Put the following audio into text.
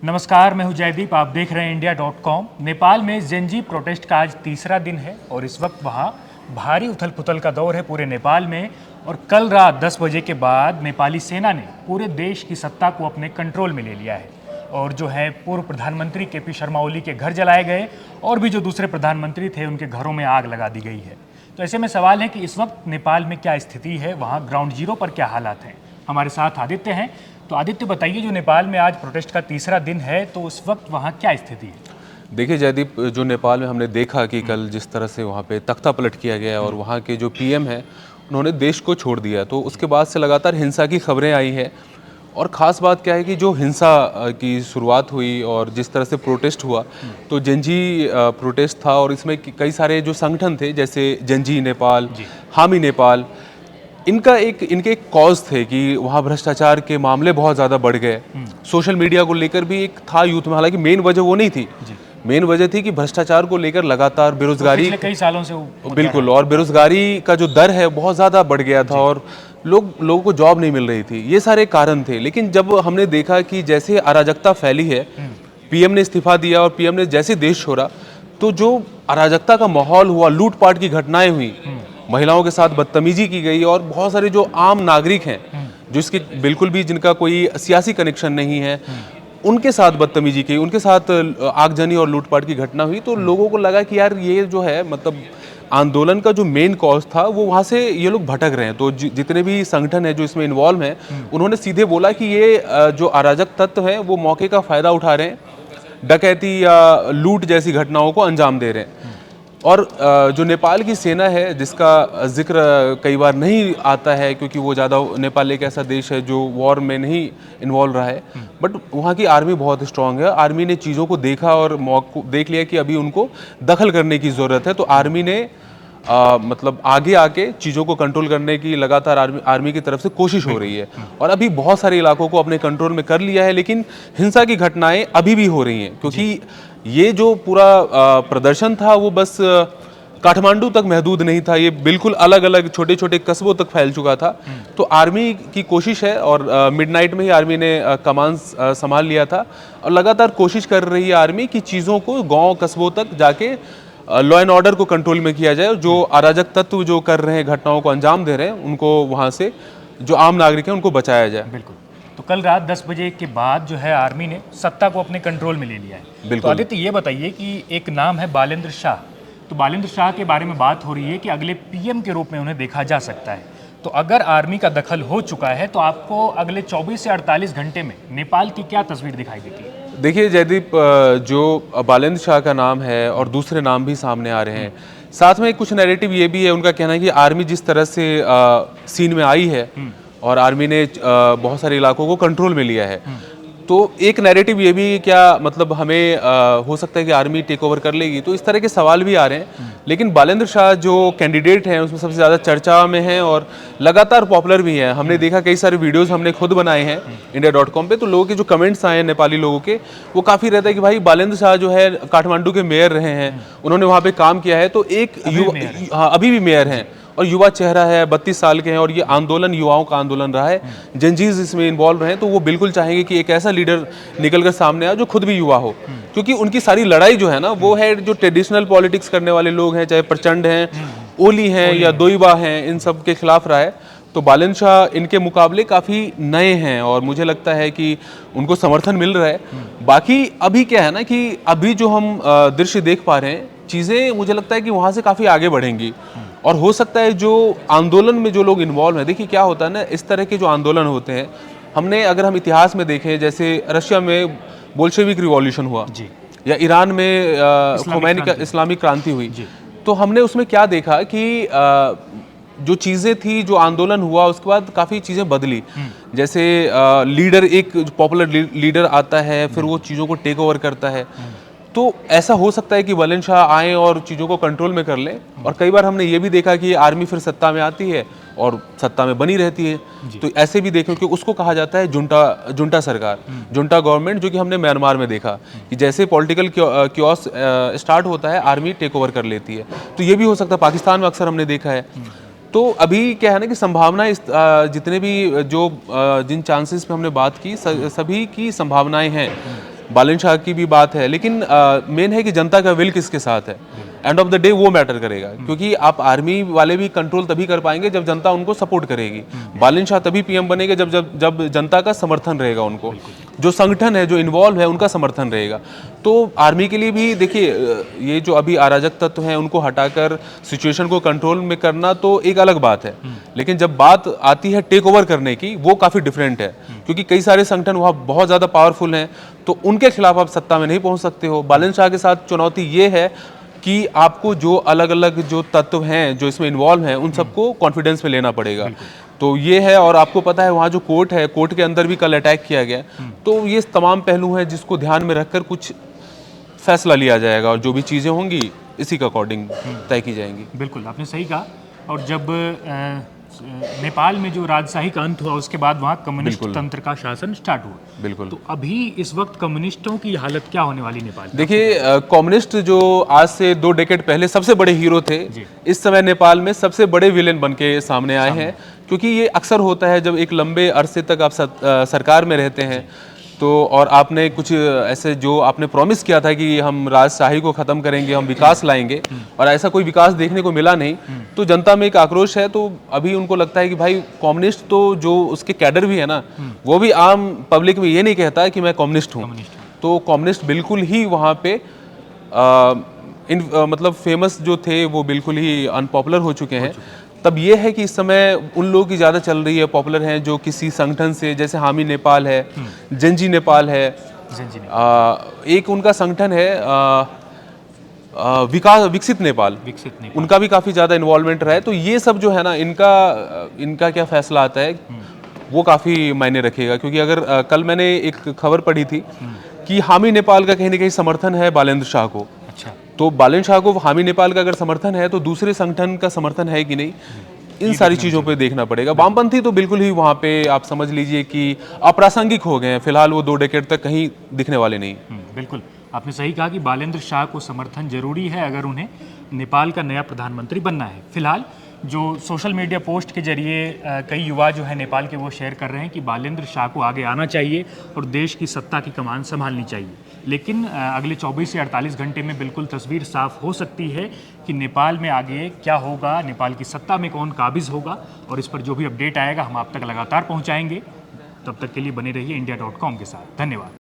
नमस्कार, मैं हूं जयदीप। आप देख रहे हैं इंडिया.com। नेपाल में जेनजी प्रोटेस्ट का आज तीसरा दिन है और इस वक्त वहां भारी उथल पुथल का दौर है पूरे नेपाल में। और कल रात 10 बजे के बाद नेपाली सेना ने पूरे देश की सत्ता को अपने कंट्रोल में ले लिया है। और जो है पूर्व प्रधानमंत्री केपी शर्मा ओली के घर जलाए गए और भी जो दूसरे प्रधानमंत्री थे उनके घरों में आग लगा दी गई है। तो ऐसे में सवाल है कि इस वक्त नेपाल में क्या स्थिति है, वहाँ ग्राउंड जीरो पर क्या हालात हैं। हमारे साथ आदित्य हैं। तो आदित्य बताइए, जो नेपाल में आज प्रोटेस्ट का तीसरा दिन है तो उस वक्त वहाँ क्या स्थिति है? देखिए जयदीप, जो नेपाल में हमने देखा कि कल जिस तरह से वहाँ पे तख्ता पलट किया गया और वहाँ के जो पीएम हैं उन्होंने देश को छोड़ दिया, तो उसके बाद से लगातार हिंसा की खबरें आई हैं। और ख़ास बात क्या है कि जो हिंसा की शुरुआत हुई और जिस तरह से प्रोटेस्ट हुआ, तो जेनजी प्रोटेस्ट था और इसमें कई सारे जो संगठन थे जैसे जेनजी नेपाल, हामी नेपाल, इनके एक कॉज थे कि वहाँ भ्रष्टाचार के मामले बहुत ज़्यादा बढ़ गए। सोशल मीडिया को लेकर भी एक था यूथ में, हालांकि मेन वजह वो नहीं थी। मेन वजह थी कि भ्रष्टाचार को लेकर लगातार बेरोजगारी कई सालों से बिल्कुल, और बेरोजगारी का जो दर है बहुत ज़्यादा बढ़ गया था और लोगों को जॉब नहीं मिल रही थी। ये सारे कारण थे। लेकिन जब हमने देखा कि जैसे अराजकता फैली है, पीएम ने इस्तीफा दिया और पीएम ने जैसे देश छोड़ा, तो जो अराजकता का माहौल हुआ, लूटपाट की घटनाएं हुई, महिलाओं के साथ बदतमीजी की गई और बहुत सारे जो आम नागरिक हैं जो इसके बिल्कुल भी जिनका कोई सियासी कनेक्शन नहीं है, उनके साथ बदतमीजी की, उनके साथ आगजनी और लूटपाट की घटना हुई। तो लोगों को लगा कि यार ये जो है मतलब आंदोलन का जो मेन कॉज था वो वहाँ से ये लोग भटक रहे हैं। तो जितने भी संगठन हैं जो इसमें इन्वॉल्व हैं, उन्होंने सीधे बोला कि ये जो अराजक तत्व हैं वो मौके का फ़ायदा उठा रहे हैं, डकैती या लूट जैसी घटनाओं को अंजाम दे रहे हैं। और जो नेपाल की सेना है जिसका जिक्र कई बार नहीं आता है क्योंकि वो ज़्यादा, नेपाल एक ऐसा देश है जो वॉर में नहीं इन्वॉल्व रहा है, बट वहाँ की आर्मी बहुत स्ट्रांग है। आर्मी ने चीज़ों को देखा और देख लिया कि अभी उनको दखल करने की ज़रूरत है, तो आर्मी ने मतलब आगे आके चीज़ों को कंट्रोल करने की लगातार आर्मी की तरफ से कोशिश हो रही है। और अभी बहुत सारे इलाकों को अपने कंट्रोल में कर लिया है, लेकिन हिंसा की घटनाएं अभी भी हो रही हैं क्योंकि ये जो पूरा प्रदर्शन था वो बस काठमांडू तक महदूद नहीं था, ये बिल्कुल अलग अलग छोटे छोटे कस्बों तक फैल चुका था। तो आर्मी की कोशिश है और मिडनाइट में ही आर्मी ने कमान संभाल लिया था और लगातार कोशिश कर रही है आर्मी कि चीज़ों को गांव कस्बों तक जाके लॉ एंड ऑर्डर को कंट्रोल में किया जाए और जो अराजक तत्व जो कर रहे हैं, घटनाओं को अंजाम दे रहे हैं, उनको वहाँ से जो आम नागरिक हैं उनको बचाया जाए। बिल्कुल। तो कल रात 10 बजे के बाद जो है आर्मी ने सत्ता को अपने कंट्रोल में ले लिया है। तो आदित्य ये बताइए कि एक नाम है बालेंद्र शाह। तो बालेंद्र शाह के बारे में बात हो रही है कि अगले पीएम के रूप में उन्हें देखा जा सकता है। तो अगर आर्मी का दखल हो चुका है तो आपको अगले 24 से 48 घंटे में नेपाल की क्या तस्वीर दिखाई देती है? देखिए जयदीप, जो बालेंद्र शाह का नाम है और दूसरे नाम भी सामने आ रहे हैं, साथ में कुछ नैरेटिव ये भी है, उनका कहना है कि आर्मी जिस तरह से सीन में आई है और आर्मी ने बहुत सारे इलाकों को कंट्रोल में लिया है, तो एक नैरेटिव ये भी क्या मतलब हमें हो सकता है कि आर्मी टेक ओवर कर लेगी, तो इस तरह के सवाल भी आ रहे हैं। लेकिन बालेंद्र शाह जो कैंडिडेट हैं उसमें सबसे ज़्यादा चर्चा में हैं और लगातार पॉपुलर भी हैं। हमने देखा कई सारे वीडियोस हमने खुद बनाए हैं इंडिया.com पे, तो लोगों के जो कमेंट्स आए हैं नेपाली लोगों के, वो काफ़ी रहता है कि भाई बालेंद्र शाह जो है काठमांडू के मेयर रहे हैं, उन्होंने वहाँ पर काम किया है, तो एक अभी भी मेयर हैं और युवा चेहरा है, 32 साल के हैं और ये आंदोलन युवाओं का आंदोलन रहा है, जेनजीज इसमें इन्वॉल्व रहे हैं, तो वो बिल्कुल चाहेंगे कि एक ऐसा लीडर निकल कर सामने आए जो खुद भी युवा हो। क्योंकि उनकी सारी लड़ाई जो है ना वो है जो ट्रेडिशनल पॉलिटिक्स करने वाले लोग हैं, चाहे प्रचंड हैं, ओली हैं या दोईबा हैं, इन सब के खिलाफ रहा है। तो बालेंद्र शाह इनके मुकाबले काफ़ी नए हैं और मुझे लगता है कि उनको समर्थन मिल रहा है। बाकी अभी क्या है ना कि अभी जो हम दृश्य देख पा रहे हैं, चीज़ें मुझे लगता है कि वहाँ से काफ़ी आगे बढ़ेंगी और हो सकता है जो आंदोलन में जो लोग इन्वॉल्व हैं, देखिए क्या होता है ना, इस तरह के जो आंदोलन होते हैं, अगर हम इतिहास में देखें, जैसे रशिया में बोल्शेविक रिवॉल्यूशन हुआ या ईरान में खोमैनी का इस्लामिक क्रांति हुई, तो हमने उसमें क्या देखा कि जो चीज़ें थी, जो आंदोलन हुआ, उसके बाद काफ़ी चीज़ें बदली। जैसे लीडर, एक पॉपुलर लीडर आता है, फिर वो चीज़ों को टेक ओवर करता है। तो ऐसा हो सकता है कि बालेंद्र शाह आएँ और चीज़ों को कंट्रोल में कर लें। और कई बार हमने ये भी देखा कि आर्मी फिर सत्ता में आती है और सत्ता में बनी रहती है, तो ऐसे भी देखें कि उसको कहा जाता है जुंटा सरकार, जुंटा गवर्नमेंट, जो कि हमने म्यांमार में देखा कि जैसे पॉलिटिकल क्योस स्टार्ट होता है, आर्मी टेक ओवर कर लेती है। तो ये भी हो सकता है, पाकिस्तान में अक्सर हमने देखा है। तो अभी क्या है ना कि संभावनाएं, जितने भी जो जिन चांसेस पे हमने बात की, सभी की संभावनाएं हैं। बालन शाह की भी बात है, लेकिन मेन है कि जनता का विल किसके साथ है। एंड ऑफ द डे वो मैटर करेगा, क्योंकि आप आर्मी वाले भी कंट्रोल तभी कर पाएंगे जब जनता उनको सपोर्ट करेगी। बालन शाह तभी पीएम बनेंगे जब जब जब जनता का समर्थन रहेगा, उनको जो संगठन है, जो इन्वॉल्व है, उनका समर्थन रहेगा। तो आर्मी के लिए भी देखिए, ये जो अभी अराजक तत्व हैं उनको हटाकर सिचुएशन को कंट्रोल में करना तो एक अलग बात है, लेकिन जब बात आती है टेक ओवर करने की, वो काफ़ी डिफरेंट है, क्योंकि कई सारे संगठन वहाँ बहुत ज़्यादा पावरफुल हैं, तो उनके खिलाफ आप सत्ता में नहीं पहुँच सकते हो। बालन शाह के साथ चुनौती ये है कि आपको जो अलग अलग जो तत्व हैं जो इसमें इन्वॉल्व हैं, उन सबको कॉन्फिडेंस में लेना पड़ेगा। तो ये है, और आपको पता है वहाँ जो कोर्ट है, कोर्ट के अंदर भी कल अटैक किया गया, तो ये तमाम पहलू हैं जिसको ध्यान में रखकर कुछ फैसला लिया जाएगा, और जो भी चीज़ें होंगी इसी के अकॉर्डिंग तय की जाएंगी। बिल्कुल, आपने सही कहा। और जब नेपाल में जो राजशाही का अंत हुआ, उसके बाद वहाँ कम्युनिस्ट तंत्र का शासन स्टार्ट हुआ। बिल्कुल। तो अभी इस वक्त कम्युनिस्टों की हालत क्या होने वाली नेपाल में? देखिए, कम्युनिस्ट जो आज से 2 डेकेड पहले सबसे बड़े हीरो थे, इस समय नेपाल में सबसे बड़े विलेन बन के सामने आए हैं, क्योंकि ये अक्सर होता है जब एक लंबे अरसे तक आप सरकार में रहते हैं, तो और आपने कुछ ऐसे जो आपने प्रॉमिस किया था कि हम राजशाही को ख़त्म करेंगे, हम विकास लाएंगे, और ऐसा कोई विकास देखने को मिला नहीं, तो जनता में एक आक्रोश है। तो अभी उनको लगता है कि भाई कम्युनिस्ट, तो जो उसके कैडर भी है ना, वो भी आम पब्लिक में ये नहीं कहता है कि मैं कम्युनिस्ट हूँ। तो कम्युनिस्ट बिल्कुल ही वहाँ पे मतलब फेमस जो थे वो बिल्कुल ही अनपॉपुलर हो चुके हैं। तब ये है कि इस समय उन लोगों की ज़्यादा चल रही है, पॉपुलर हैं, जो किसी संगठन से, जैसे हामी नेपाल है, जेंजी नेपाल है, एक उनका संगठन है विकसित नेपाल, उनका भी काफ़ी ज़्यादा इन्वॉल्वमेंट रहा है। तो ये सब जो है ना, इनका क्या फैसला आता है वो काफ़ी मायने रखेगा, क्योंकि अगर कल मैंने एक खबर पढ़ी थी कि हामी नेपाल का कहीं ना कहीं समर्थन है बालेंद्र शाह को। तो बालन शाह को हामी नेपाल का अगर समर्थन है, तो दूसरे संगठन का समर्थन है कि नहीं, इन सारी चीज़ों पे देखना पड़ेगा। वामपंथी तो बिल्कुल ही वहाँ पे आप समझ लीजिए कि अप्रासंगिक हो गए हैं, फिलहाल वो 2 डेकेड तक कहीं दिखने वाले नहीं। बिल्कुल, आपने सही कहा कि बालेंद्र शाह को समर्थन जरूरी है अगर उन्हें नेपाल का नया प्रधानमंत्री बनना है। फिलहाल जो सोशल मीडिया पोस्ट के जरिए कई युवा जो है नेपाल के, वो शेयर कर रहे हैं कि बालेंद्र शाह को आगे आना चाहिए और देश की सत्ता की कमान संभालनी चाहिए। लेकिन अगले 24 से 48 घंटे में बिल्कुल तस्वीर साफ हो सकती है कि नेपाल में आगे क्या होगा, नेपाल की सत्ता में कौन काबिज होगा, और इस पर जो भी अपडेट आएगा हम आप तक लगातार पहुंचाएंगे। तब तक के लिए बने रहिए इंडिया.com के साथ। धन्यवाद।